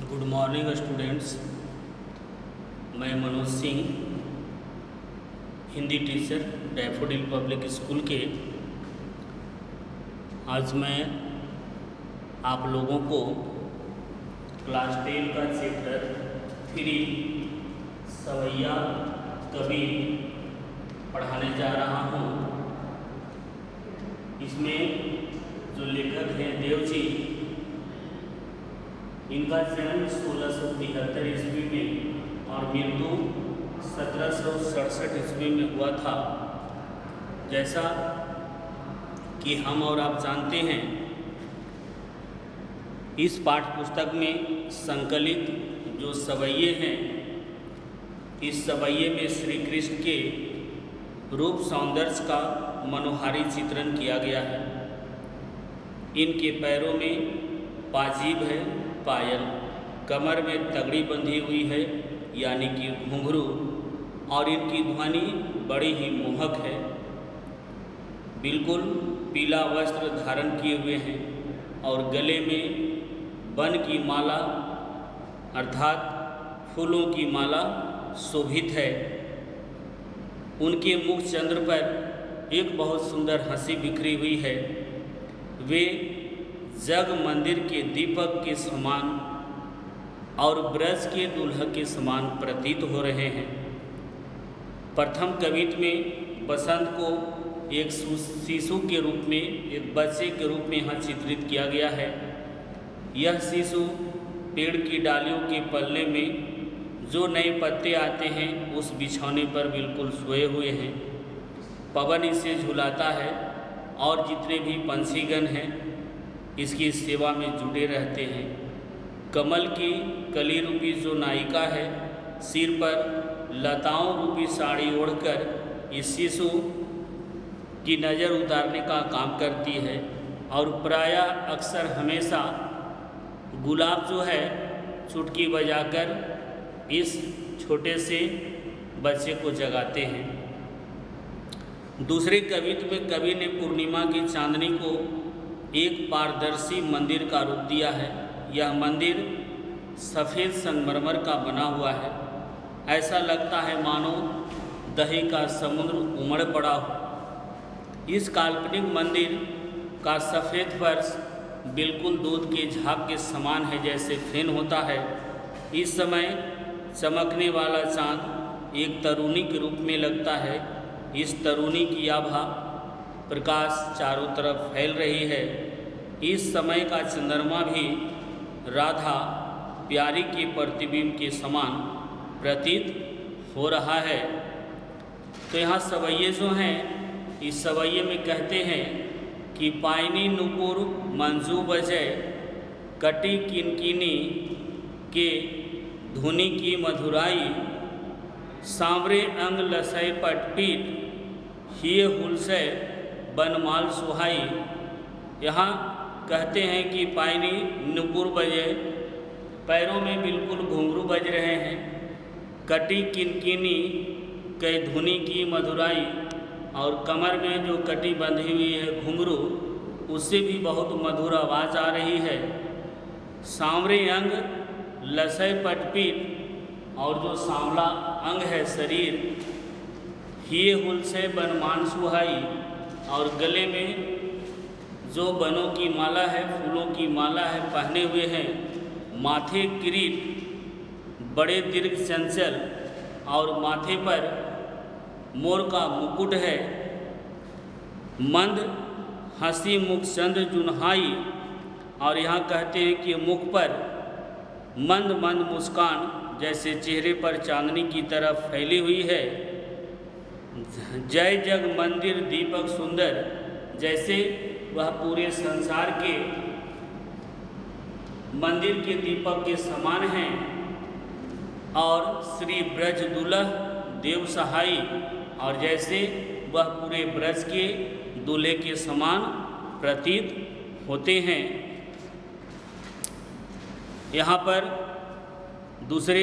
Good morning students. मैं Manoj Singh, Hindi teacher, Daffodil Public School के। आज मैं आप लोगों को क्लास 10 का चैप्टर 3 सवैया कबीर पढ़ाने जा रहा हूँ। इसमें जो लेखक हैं देव जी, इनका जन्म 1673 ईस्वी में और मृत्यु 1767 ईस्वी में हुआ था। जैसा कि हम और आप जानते हैं, इस पाठ्य पुस्तक में संकलित जो सवैये हैं, इस सवैये में श्री कृष्ण के रूप सौंदर्य का मनोहारी चित्रण किया गया है। इनके पैरों में पाजीब है, पायल, कमर में तगड़ी बंधी हुई है यानी कि घुंघरू, और इनकी ध्वनि बड़ी ही मोहक है। बिल्कुल पीला वस्त्र धारण किए हुए हैं और गले में वन की माला अर्थात फूलों की माला शोभित है। उनके मुख चंद्र पर एक बहुत सुंदर हंसी बिखरी हुई है। वे जग मंदिर के दीपक के समान और ब्रज के दुल्हा के समान प्रतीत हो रहे हैं। प्रथम कवित्व में बसंत को एक शिशु के रूप में, एक बच्चे के रूप में यहाँ चित्रित किया गया है। यह शिशु पेड़ की डालियों के पल्ले में जो नए पत्ते आते हैं उस बिछौने पर बिल्कुल सोए हुए हैं। पवन इसे झुलाता है और जितने भी पंछीगण हैं इसकी सेवा में जुटे रहते हैं। कमल की कली रूपी जो नायिका है, सिर पर लताओं रूपी साड़ी ओढ़कर इस शिशु की नज़र उतारने का काम करती है और प्रायः अक्सर हमेशा गुलाब जो है चुटकी बजाकर इस छोटे से बच्चे को जगाते हैं। दूसरे कवित्व में कवि ने पूर्णिमा की चांदनी को एक पारदर्शी मंदिर का रूप दिया है। यह मंदिर सफ़ेद संगमरमर का बना हुआ है। ऐसा लगता है मानो दही का समुद्र उमड़ पड़ा हो। इस काल्पनिक मंदिर का सफ़ेद फर्श बिल्कुल दूध के झाग के समान है, जैसे फेन होता है। इस समय चमकने वाला चाँद एक तरुणी के रूप में लगता है। इस तरुणी की आभा प्रकाश चारों तरफ फैल रही है। इस समय का चंद्रमा भी राधा प्यारी के प्रतिबिंब के समान प्रतीत हो रहा है। तो यहाँ सवैये जो हैं, इस सवैये में कहते हैं कि पायनी नुपुर मंजू बजय, कटी किनकिनी के धुनी की मधुराई, सांवरे अंग लसय पटपीट, हिय हुलसय बनमाल सुहाई। यहाँ कहते हैं कि पायनी नुपुर बजे, पैरों में बिल्कुल घुंघरू बज रहे हैं। कटी किनकिनी के धुनी की मधुराई, और कमर में जो कटी बंधी हुई है घुंघरू, उससे भी बहुत मधुर आवाज़ आ रही है। सांवरे अंग लसय पटपीट, और जो सांवला अंग है शरीर, हिय हुलसे बनमान सुहाई, और गले में जो बनों की माला है, फूलों की माला है पहने हुए हैं। माथे किरीट बड़े दीर्घ चंचल, और माथे पर मोर का मुकुट है। मंद हंसी मुख चंद्र जुनहाई, और यहाँ कहते हैं कि मुख पर मंद मंद मुस्कान जैसे चेहरे पर चांदनी की तरफ फैली हुई है। जय जग मंदिर दीपक सुंदर, जैसे वह पूरे संसार के मंदिर के दीपक के समान हैं। और श्री ब्रज दुल्हा देव सहाई, और जैसे वह पूरे ब्रज के दूल्हे के समान प्रतीत होते हैं। यहाँ पर दूसरे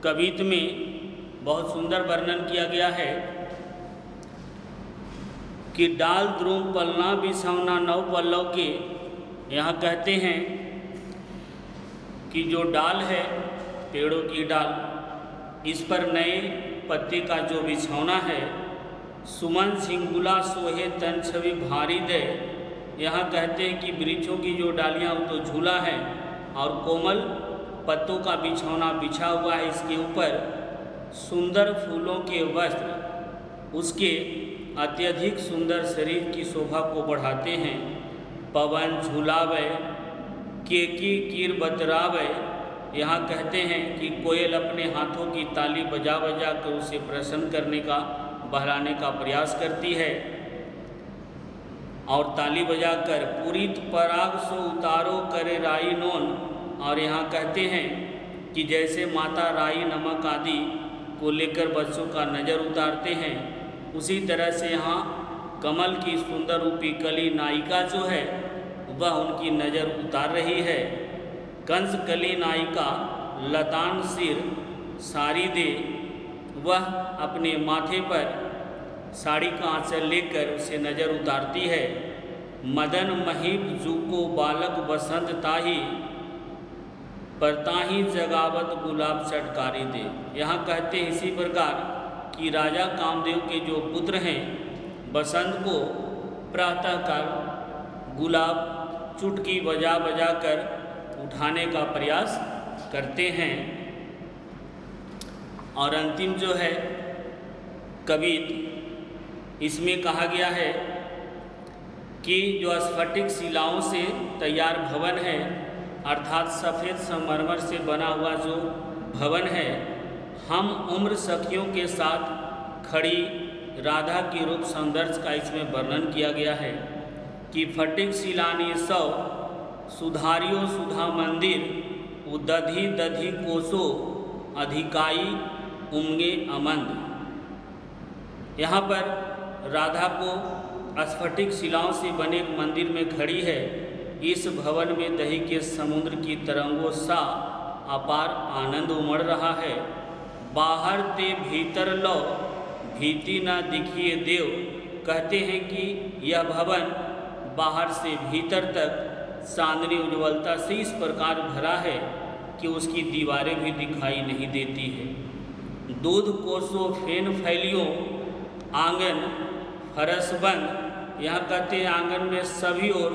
कवित्व में बहुत सुंदर वर्णन किया गया है कि डाल द्रुम पलना बिछौना नौ पल्लव के। यहाँ कहते हैं कि जो डाल है, पेड़ों की डाल, इस पर नए पत्ते का जो बिछौना है, सुमन सिंगुला सोहे तन छवि भारी दे। यहाँ कहते हैं कि वृक्षों की जो डालियाँ वो तो झूला है और कोमल पत्तों का बिछौना बिछा हुआ है। इसके ऊपर सुंदर फूलों के वस्त्र उसके अत्यधिक सुंदर शरीर की शोभा को बढ़ाते हैं। पवन झुलावे केकी कीर बतरावे। यहाँ कहते हैं कि कोयल अपने हाथों की ताली बजा बजा कर उसे प्रसन्न करने का, बहलाने का प्रयास करती है और ताली बजाकर पूरित पराग सो उतारो करे राई नोन। और यहाँ कहते हैं कि जैसे माता राई नमक आदि को लेकर बच्चों का नज़र उतारते हैं, उसी तरह से यहाँ कमल की सुंदर रूपी कली नायिका जो है वह उनकी नज़र उतार रही है। कंस कली नायिका लतान सिर साड़ी दे, वह अपने माथे पर साड़ी का आंचल लेकर उसे नज़र उतारती है। मदन महीप जूको बालक बसंत ताही पर ताही जगावत गुलाब चटकारी दे। यहाँ कहते हैं इसी प्रकार कि राजा कामदेव के जो पुत्र हैं, बसंत को प्रातःकाल गुलाब चुटकी बजा बजा कर उठाने का प्रयास करते हैं। और अंतिम जो है कवित, इसमें कहा गया है कि जो स्फटिक शिलाओं से तैयार भवन है, अर्थात सफ़ेद संगमरमर से बना हुआ जो भवन है, हम उम्र सखियों के साथ खड़ी राधा की रूप सौंदर्य का इसमें वर्णन किया गया है कि फटिक शिलानी सौ सुधारियो सुधा मंदिर उदधि दधि कोसो अधिकाई उमगे अमंद। यहाँ पर राधा को स्फटिक शिलाओं से बने एक मंदिर में खड़ी है। इस भवन में दही के समुद्र की तरंगों सा अपार आनंद उमड़ रहा है। बाहर ते भीतर लो भीति न दिखिए देव। कहते हैं कि यह भवन बाहर से भीतर तक चांदनी उज्ज्वलता से इस प्रकार भरा है कि उसकी दीवारें भी दिखाई नहीं देती है। दूध कोसो फेन फैलियो आंगन फरस बंद। यहाँ कहते हैं आंगन में सभी ओर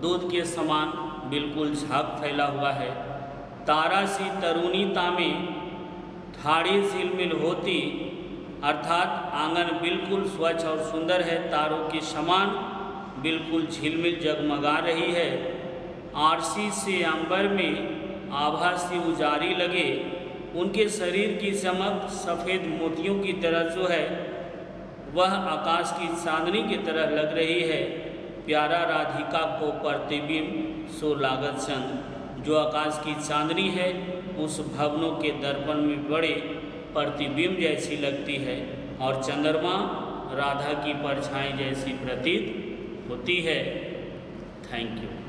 दूध के समान बिल्कुल झाग फैला हुआ है। तारा सी तरुणी तामे ठाड़ी झिलमिल होती, अर्थात आंगन बिल्कुल स्वच्छ और सुंदर है, तारों के समान बिल्कुल झिलमिल जगमगा रही है। आरसी से अंबर में आभा से उजारी लगे। उनके शरीर की चमक सफ़ेद मोतियों की तरह जो है वह आकाश की चांदनी की तरह लग रही है। प्यारा राधिका को प्रतिबिंब सो लागत चंद। जो आकाश की चांदनी है उस भवनों के दर्पण में बड़े प्रतिबिंब जैसी लगती है और चंद्रमा राधा की परछाई जैसी प्रतीत होती है। Thank you.